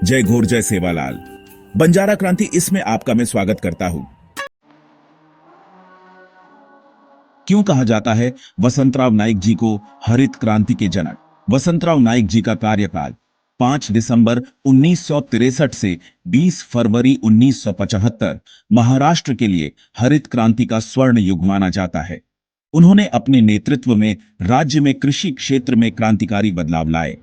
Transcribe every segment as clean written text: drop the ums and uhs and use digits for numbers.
जय घोर जय सेवालाल। बंजारा क्रांति इसमें आपका मैं स्वागत करता हूं। क्यों कहा जाता है वसंतराव नाईक जी को हरित क्रांति के जनक? वसंतराव नाईक जी का कार्यकाल 5 दिसंबर 1963 से 20 फरवरी 1975 महाराष्ट्र के लिए हरित क्रांति का स्वर्ण युग माना जाता है। उन्होंने अपने नेतृत्व में राज्य में कृषि क्षेत्र में क्रांतिकारी बदलाव लाए,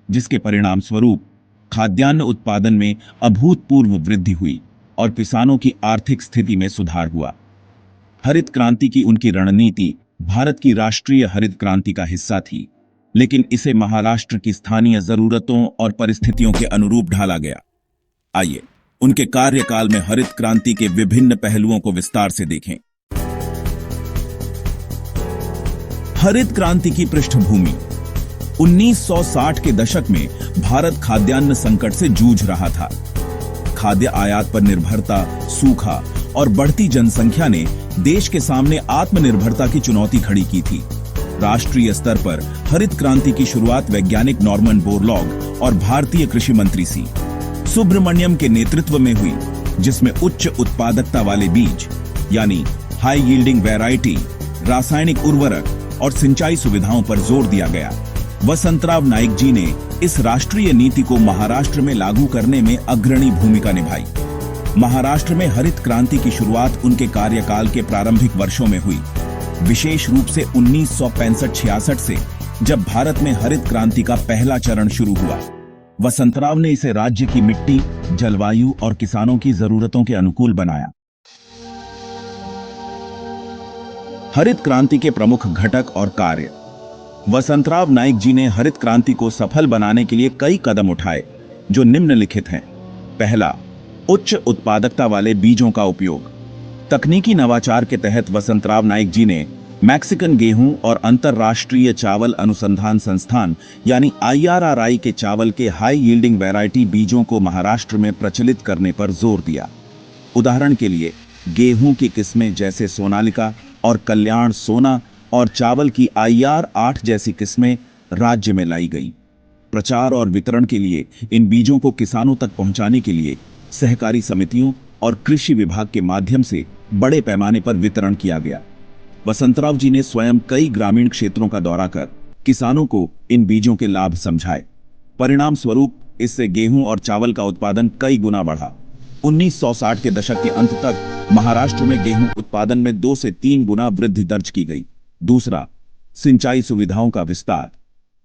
जिसके परिणाम स्वरूप खाद्यान्न उत्पादन में अभूतपूर्व वृद्धि हुई और किसानों की आर्थिक स्थिति में सुधार हुआ। हरित क्रांति की उनकी रणनीति भारत की राष्ट्रीय हरित क्रांति का हिस्सा थी, लेकिन इसे महाराष्ट्र की स्थानीय जरूरतों और परिस्थितियों के अनुरूप ढाला गया। आइए उनके कार्यकाल में हरित क्रांति के विभिन्न पहलुओं को विस्तार से देखें। हरित क्रांति की पृष्ठभूमि 1960 के दशक में भारत खाद्यान्न संकट से जूझ रहा था। खाद्य आयात पर निर्भरता, सूखा और बढ़ती जनसंख्या ने देश के सामने आत्मनिर्भरता की चुनौती खड़ी की थी। राष्ट्रीय स्तर पर हरित क्रांति की शुरुआत वैज्ञानिक नॉर्मन बोरलॉग और भारतीय कृषि मंत्री सी सुब्रमण्यम के नेतृत्व में हुई, जिसमें उच्च उत्पादकता वाले बीज यानी हाई यील्डिंग वैरायटी, रासायनिक उर्वरक और सिंचाई सुविधाओं पर जोर दिया गया। वसंतराव नाईक जी ने इस राष्ट्रीय नीति को महाराष्ट्र में लागू करने में अग्रणी भूमिका निभाई। महाराष्ट्र में हरित क्रांति की शुरुआत उनके कार्यकाल के प्रारंभिक वर्षों में हुई, विशेष रूप से 1965-66 से, जब भारत में हरित क्रांति का पहला चरण शुरू हुआ। वसंतराव ने इसे राज्य की मिट्टी, जलवायु और किसानों की जरूरतों के अनुकूल बनाया। हरित क्रांति के प्रमुख घटक और कार्य। वसंतराव नाईक जी ने हरित क्रांति को सफल बनाने के लिए कई कदम उठाए, जो निम्नलिखित हैं। पहला, उच्च उत्पादकता वाले बीजों का उपयोग। तकनीकी नवाचार के तहत वसंतराव नाईक जी ने मैक्सिकन गेहूं और अंतरराष्ट्रीय चावल अनुसंधान संस्थान यानी IRRI के चावल के हाई यील्डिंग वैरायटी बीजों को महाराष्ट्र में प्रचलित करने पर जोर दिया। उदाहरण के लिए गेहूं की किस्में जैसे सोनालिका और कल्याण सोना और चावल की IR8 जैसी किस्में राज्य में लाई गई। प्रचार और वितरण के लिए इन बीजों को किसानों तक पहुंचाने के लिए सहकारी समितियों और कृषि विभाग के माध्यम से बड़े पैमाने पर वितरण किया गया। वसंतराव जी ने स्वयं कई ग्रामीण क्षेत्रों का दौरा कर किसानों को इन बीजों के लाभ समझाए। परिणाम स्वरूप इससे गेहूं और चावल का उत्पादन कई गुना बढ़ा। 1960 के दशक के अंत तक महाराष्ट्र में गेहूं उत्पादन में 2 से 3 गुना वृद्धि दर्ज की गई। दूसरा, सिंचाई सुविधाओं का विस्तार।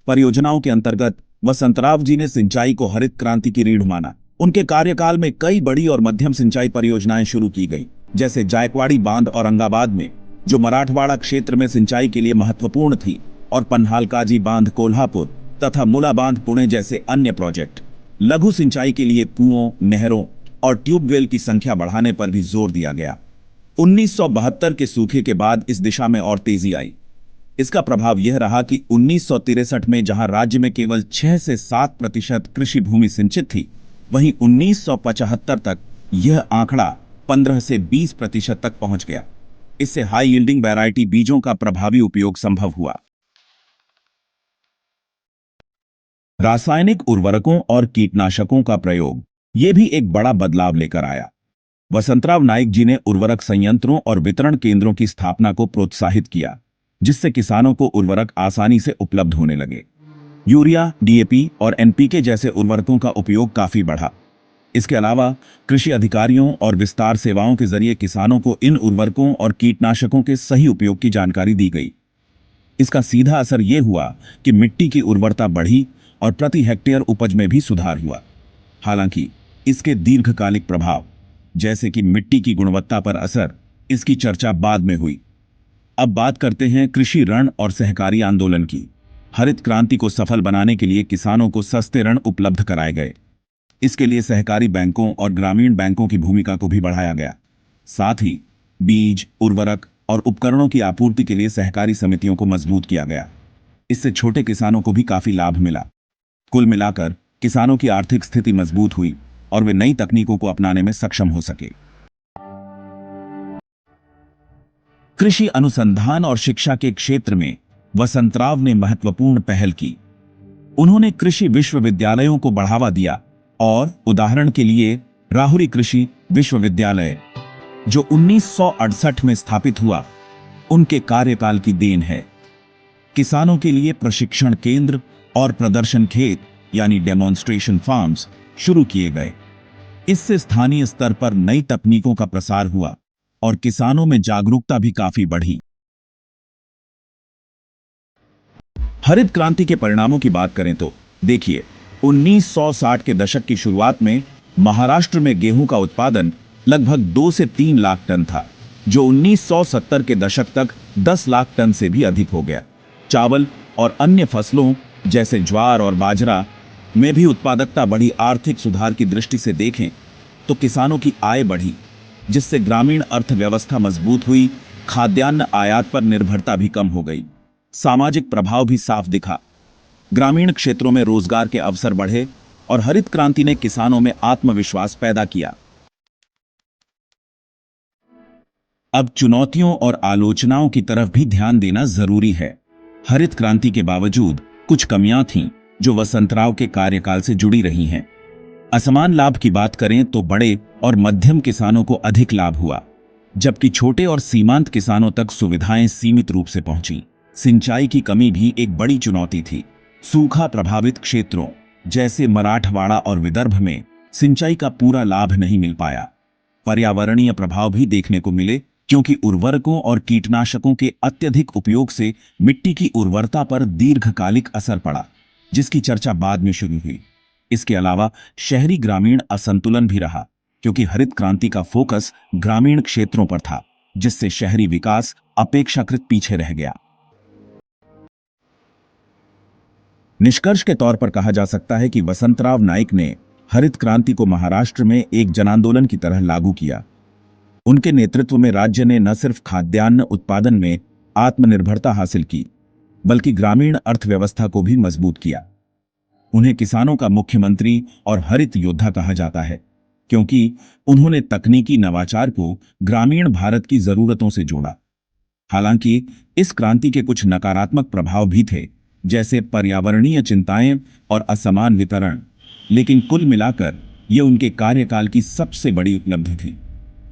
परियोजनाओं के अंतर्गत वसंतराव जी ने सिंचाई को हरित क्रांति की रीढ़ माना। उनके कार्यकाल में कई बड़ी और मध्यम सिंचाई परियोजनाएं शुरू की गई, जैसे जायकवाड़ी बांध औरंगाबाद में, जो मराठवाड़ा क्षेत्र में सिंचाई के लिए महत्वपूर्ण थी, और पन्हालकाजी बांध कोल्हापुर तथा मुला बांध पुणे जैसे अन्य प्रोजेक्ट। लघु सिंचाई के लिए कुओं, नहरों और ट्यूबवेल की संख्या बढ़ाने पर भी जोर दिया गया। 1972 के सूखे के बाद इस दिशा में और तेजी आई। इसका प्रभाव यह रहा कि 1963 में जहां राज्य में केवल 6 से 7% कृषि भूमि सिंचित थी, वहीं 1975 तक यह आंकड़ा 15 से 20% तक पहुंच गया। इससे हाई यील्डिंग वैरायटी बीजों का प्रभावी उपयोग संभव हुआ। रासायनिक उर्वरकों और कीटनाशकों का प्रयोग यह भी एक बड़ा बदलाव लेकर आया। वसंतराव नाईक जी ने उर्वरक संयंत्रों और वितरण केंद्रों की स्थापना को प्रोत्साहित किया, जिससे किसानों को उर्वरक आसानी से उपलब्ध होने लगे। यूरिया, DAP और NPK जैसे उर्वरकों का उपयोग काफी बढ़ा। इसके अलावा कृषि अधिकारियों और विस्तार सेवाओं के जरिए किसानों को इन उर्वरकों और कीटनाशकों के सही उपयोग की जानकारी दी गई। इसका सीधा असर यह हुआ कि मिट्टी की उर्वरता बढ़ी और प्रति हेक्टेयर उपज में भी सुधार हुआ। हालांकि इसके दीर्घकालिक प्रभाव, जैसे कि मिट्टी की गुणवत्ता पर असर, इसकी चर्चा बाद में हुई। अब बात करते हैं कृषि ऋण और सहकारी आंदोलन की। हरित क्रांति को सफल बनाने के लिए किसानों को सस्ते ऋण उपलब्ध कराए गए। इसके लिए सहकारी बैंकों और ग्रामीण बैंकों की भूमिका को भी बढ़ाया गया। साथ ही बीज, उर्वरक और उपकरणों की आपूर्ति के लिए सहकारी समितियों को मजबूत किया गया। इससे छोटे किसानों को भी काफी लाभ मिला। कुल मिलाकर किसानों की आर्थिक स्थिति मजबूत हुई और वे नई तकनीकों को अपनाने में सक्षम हो सके। कृषि अनुसंधान और शिक्षा के क्षेत्र में वसंतराव ने महत्वपूर्ण पहल की। उन्होंने कृषि विश्वविद्यालयों को बढ़ावा दिया और उदाहरण के लिए राहुरी कृषि विश्वविद्यालय जो 1968 में स्थापित हुआ, उनके कार्यकाल की देन है। किसानों के लिए प्रशिक्षण केंद्र और प्रदर्शन खेत यानी डेमोन्स्ट्रेशन फार्म्स शुरू किए गए। इससे स्थानीय स्तर पर नई तकनीकों का प्रसार हुआ और किसानों में जागरूकता भी काफी बढ़ी। हरित क्रांति के परिणामों की बात करें तो देखिए, 1960 के दशक की शुरुआत में महाराष्ट्र में गेहूं का उत्पादन लगभग 2 से 3 लाख टन था, जो 1970 के दशक तक 10 लाख टन से भी अधिक हो गया। चावल और अन्य फसलों जैसे ज्वार और बाजरा में भी उत्पादकता बढ़ी। आर्थिक सुधार की दृष्टि से देखें तो किसानों की आय बढ़ी, जिससे ग्रामीण अर्थव्यवस्था मजबूत हुई। खाद्यान्न आयात पर निर्भरता भी कम हो गई। सामाजिक प्रभाव भी साफ दिखा। ग्रामीण क्षेत्रों में रोजगार के अवसर बढ़े और हरित क्रांति ने किसानों में आत्मविश्वास पैदा किया। अब चुनौतियों और आलोचनाओं की तरफ भी ध्यान देना जरूरी है। हरित क्रांति के बावजूद कुछ कमियां थीं जो वसंतराव के कार्यकाल से जुड़ी रही हैं। असमान लाभ की बात करें तो बड़े और मध्यम किसानों को अधिक लाभ हुआ, जबकि छोटे और सीमांत किसानों तक सुविधाएं सीमित रूप से पहुंची। सिंचाई की कमी भी एक बड़ी चुनौती थी। सूखा प्रभावित क्षेत्रों जैसे मराठवाड़ा और विदर्भ में सिंचाई का पूरा लाभ नहीं मिल पाया। पर्यावरणीय प्रभाव भी देखने को मिले, क्योंकि उर्वरकों और कीटनाशकों के अत्यधिक उपयोग से मिट्टी की उर्वरता पर दीर्घकालिक असर पड़ा, जिसकी चर्चा बाद में शुरू हुई। इसके अलावा शहरी ग्रामीण असंतुलन भी रहा, क्योंकि हरित क्रांति का फोकस ग्रामीण क्षेत्रों पर था, जिससे शहरी विकास अपेक्षाकृत पीछे रह गया। निष्कर्ष के तौर पर कहा जा सकता है कि वसंतराव नाइक ने हरित क्रांति को महाराष्ट्र में एक जनांदोलन की तरह लागू किया। उनके नेतृत्व में राज्य ने न सिर्फ खाद्यान्न उत्पादन में आत्मनिर्भरता हासिल की, बल्कि ग्रामीण अर्थव्यवस्था को भी मजबूत किया। उन्हें किसानों का मुख्यमंत्री और हरित योद्धा कहा जाता है, क्योंकि उन्होंने तकनीकी नवाचार को ग्रामीण भारत की जरूरतों से जोड़ा। हालांकि इस क्रांति के कुछ नकारात्मक प्रभाव भी थे, जैसे पर्यावरणीय चिंताएं और असमान वितरण, लेकिन कुल मिलाकर यह उनके कार्यकाल की सबसे बड़ी उपलब्धि थी।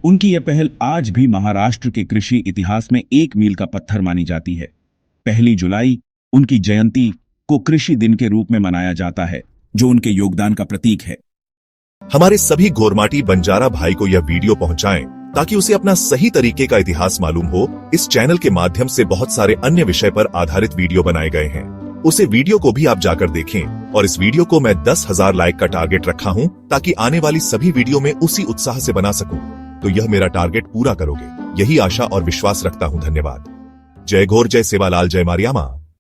उनकी यह पहल आज भी महाराष्ट्र के कृषि इतिहास में एक मील का पत्थर मानी जाती है। 1 जुलाई उनकी जयंती को कृषि दिन के रूप में मनाया जाता है, जो उनके योगदान का प्रतीक है। हमारे सभी गोरमाटी बंजारा भाई को यह वीडियो पहुंचाएं, ताकि उसे अपना सही तरीके का इतिहास मालूम हो। इस चैनल के माध्यम से बहुत सारे अन्य विषय पर आधारित वीडियो बनाए गए हैं, उसे वीडियो को भी आप जाकर देखें। और इस वीडियो को मैं 10,000 लाइक का टारगेट रखा हूं, ताकि आने वाली सभी वीडियो में उसी उत्साह से बना सकूं। तो यह मेरा टारगेट पूरा करोगे, यही आशा और विश्वास रखता हूं। धन्यवाद। जय घोर, जय सेवालाल, जय मारियामा।